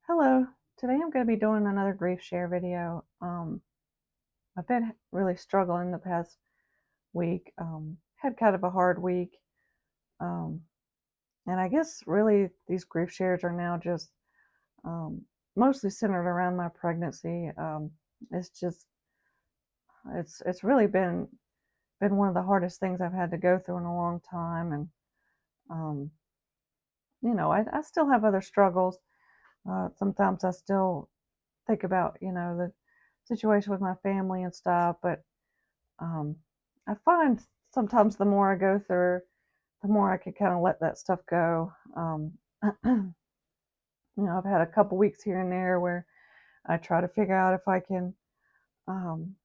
Hello. Today I'm going to be doing another grief share video. I've been really struggling the past week. Had kind of a hard week. Um, and I guess really these grief shares are now just um, mostly centered around my pregnancy. It's just it's really been one of the hardest things I've had to go through in a long time. And um, I still have other struggles. Sometimes I still think about the situation with my family and stuff, but um, I find sometimes the more I go through, the more I can kind of let that stuff go. I've had a couple weeks here and there where I try to figure out if I can um,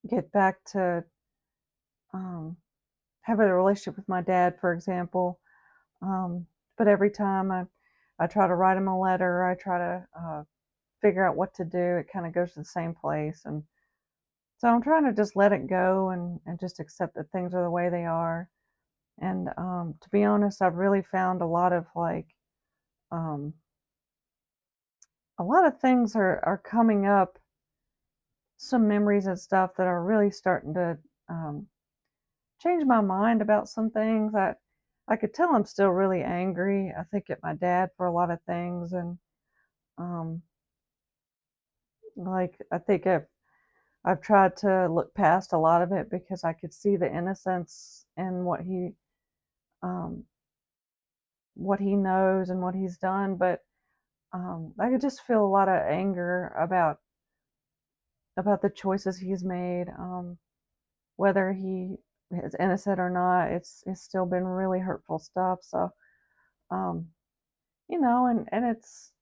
get back to um, having a relationship with my dad, for example. Um, but every time I try to write him a letter, I try to figure out what to do. It kind of goes to the same place, and so I'm trying to just let it go and just accept that things are the way they are. And to be honest, I've really found um, a lot of things are coming up, some memories and stuff that are really starting to um, change my mind about some things. I could tell I'm still really angry. I think at my dad for a lot of things, and um, I think I've tried to look past a lot of it because I could see the innocence in um, what he knows and what he's done, but I could just feel a lot of anger about the choices he's made. Whether he is innocent or not, it's still been really hurtful stuff. So, um, and it's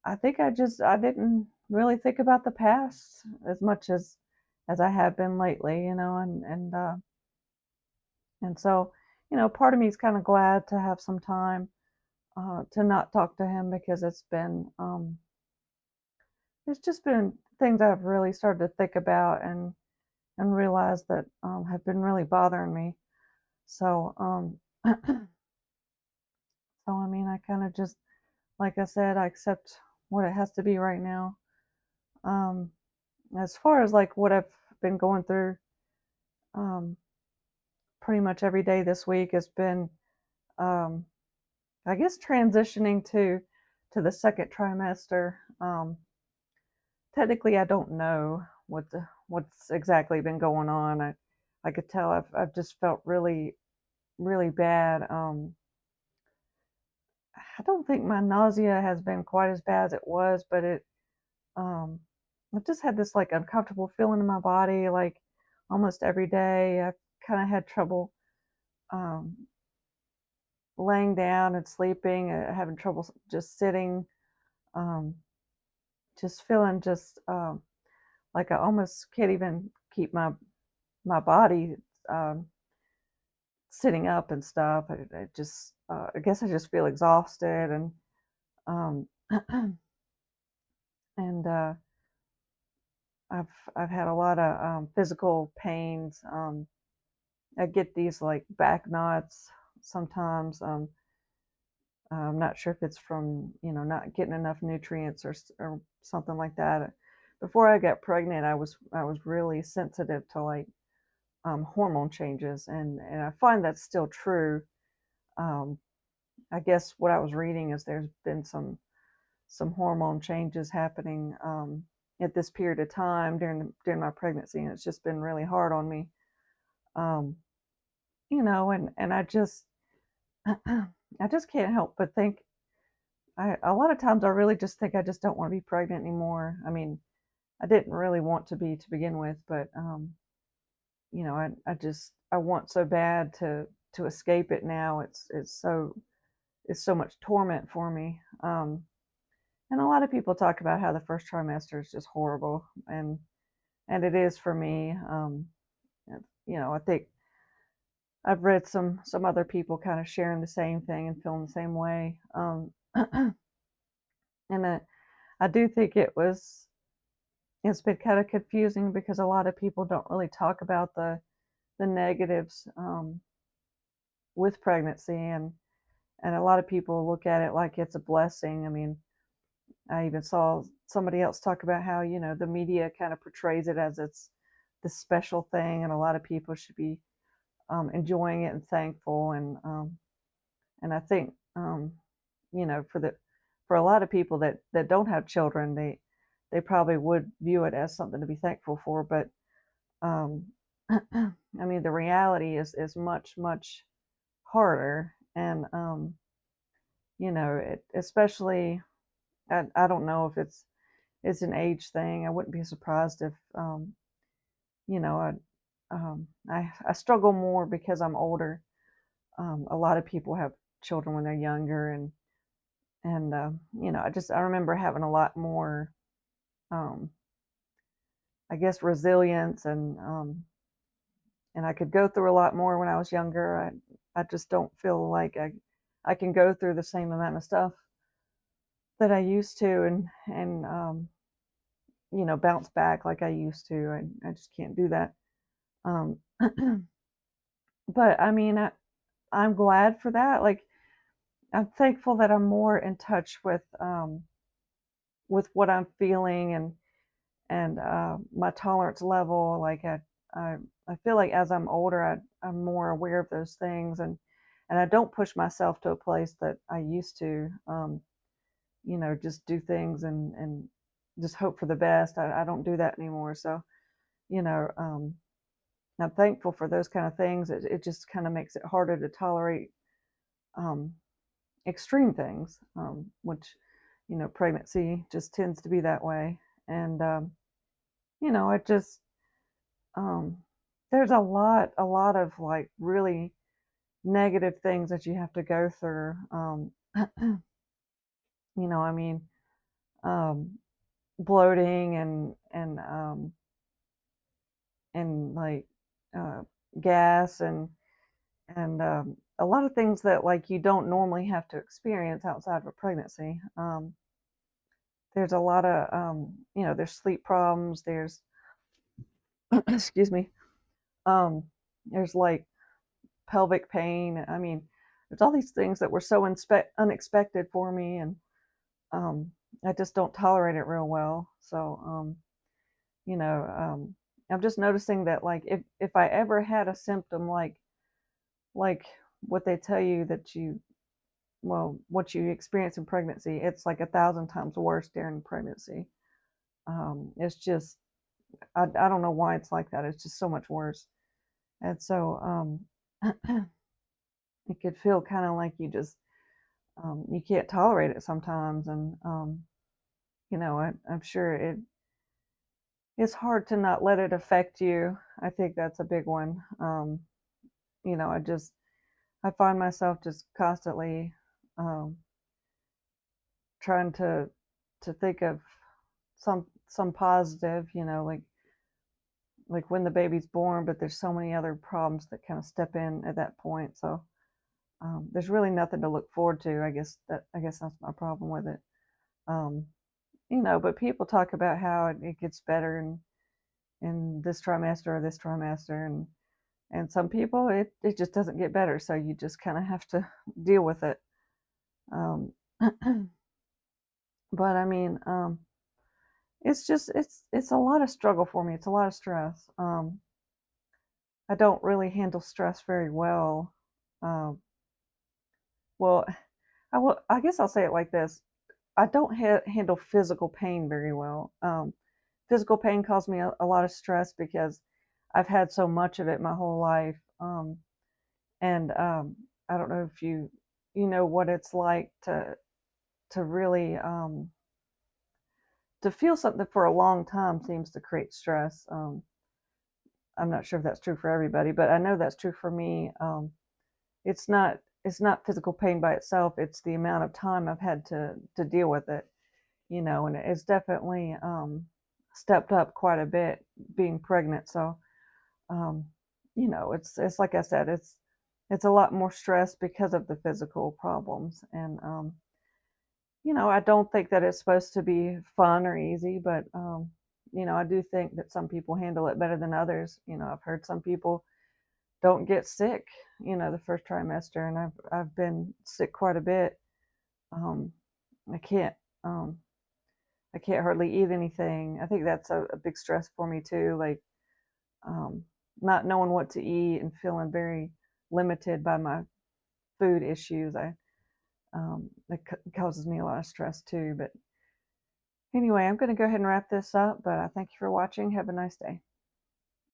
I think I didn't really think about the past as much as I have been lately. And so part of me is kind of glad to have some time to not talk to him because it's just been things I've really started to think about and realize that have been really bothering me. So, I mean, I kind of just, like I said, I accept what it has to be right now. Um, as far as like what I've been going through, um, pretty much every day this week has been, um, I guess, transitioning to the second trimester. Technically, I don't know what's exactly been going on. I could tell I've just felt really bad. I don't think my nausea has been quite as bad as it was, but um, I've just had this like uncomfortable feeling in my body, like almost every day. I kind of had trouble um, laying down and sleeping, having trouble just sitting, um, just feeling just like I almost can't even keep my body um, sitting up and stuff. I just I guess I just feel exhausted um, and I've I've had a lot of physical pains. I get these like back knots sometimes. I'm not sure if it's from not getting enough nutrients or something like that. Before I got pregnant, I was really sensitive to like hormone changes, and I find that's still true. Um, I guess what I was reading is there's been some hormone changes happening at this period of time during my pregnancy, and it's just been really hard on me. Um, and I just can't help but think a lot of times I really just think I just don't want to be pregnant anymore. I mean, I didn't really want to be to begin with, but I want so bad to escape it now. It's so much torment for me. And a lot of people talk about how the first trimester is just horrible, and it is for me. I think I've read some other people kind of sharing the same thing and feeling the same way. And I do think it's been kind of confusing because a lot of people don't really talk about the negatives with pregnancy, and a lot of people look at it like it's a blessing. I mean, I even saw somebody else talk about how, the media kind of portrays it as it's this special thing, and a lot of people should be enjoying it and thankful. And I think, for a lot of people that don't have children, they probably would view it as something to be thankful for. But um, I mean, the reality is much, much harder. And especially, I don't know if it's an age thing. I wouldn't be surprised if you know I I struggle more because I'm older. A lot of people have children when they're younger, and I remember having a lot more, um, I guess, resilience, and I could go through a lot more when I was younger. I just don't feel like I can go through the same amount of stuff that I used to, and bounce back like I used to. I just can't do that. Um, but I mean, I'm glad for that. Like, I'm thankful that I'm more in touch with what I'm feeling, and my tolerance level. Like, I I feel like as I'm older, I'm more aware of those things, and I don't push myself to a place that I used to. Just do things and just hope for the best. I don't do that anymore. So, you know, um, I'm thankful for those kind of things. It just kind of makes it harder to tolerate um, extreme things, which, pregnancy just tends to be that way. And, it just, um, there's a lot of like really negative things that you have to go through. I mean, um, bloating and like uh, gas and a lot of things that like you don't normally have to experience outside of a pregnancy. There's a lot of there's sleep problems. There's excuse me. Um, there's like pelvic pain. I mean, there's all these things that were so unexpected for me, and um, I just don't tolerate it real well. So you know, um, I'm just noticing that like if I ever had a symptom like what they tell you that what you experience in pregnancy, it's like 1,000 times worse during pregnancy. It's just I don't know why it's like that. It's just so much worse, and so it could feel kind of like you can't tolerate it sometimes, and I'm sure it's hard to not let it affect you. I think that's a big one. I find myself just constantly um, trying to think of some positive, like when the baby's born, but there's so many other problems that kind of step in at that point. So there's really nothing to look forward to. I guess that's my problem with it. Um, but people talk about how it gets better in this trimester or this trimester, and some people it just doesn't get better. So you just kind of have to deal with it. Um, but I mean, it's a lot of struggle for me. It's a lot of stress. I don't really handle stress very well. Um, well, I guess I'll say it like this. I don't handle physical pain very well. Physical pain causes me a lot of stress because I've had so much of it my whole life. And I don't know if you know what it's like to really to feel something for a long time seems to create stress. I'm not sure if that's true for everybody, but I know that's true for me. It's not physical pain by itself. It's the amount of time I've had to deal with it, and it's definitely stepped up quite a bit being pregnant. So, um, it's like I said, it's a lot more stress because of the physical problems, and I don't think that it's supposed to be fun or easy, but I do think that some people handle it better than others. I've heard some people don't get sick, the first trimester, and I've been sick quite a bit. Um, I can't. I can't hardly eat anything. I think that's a big stress for me too, like not knowing what to eat and feeling very limited by my food issues. It causes me a lot of stress too. But anyway, I'm going to go ahead and wrap this up. But I thank you for watching. Have a nice day.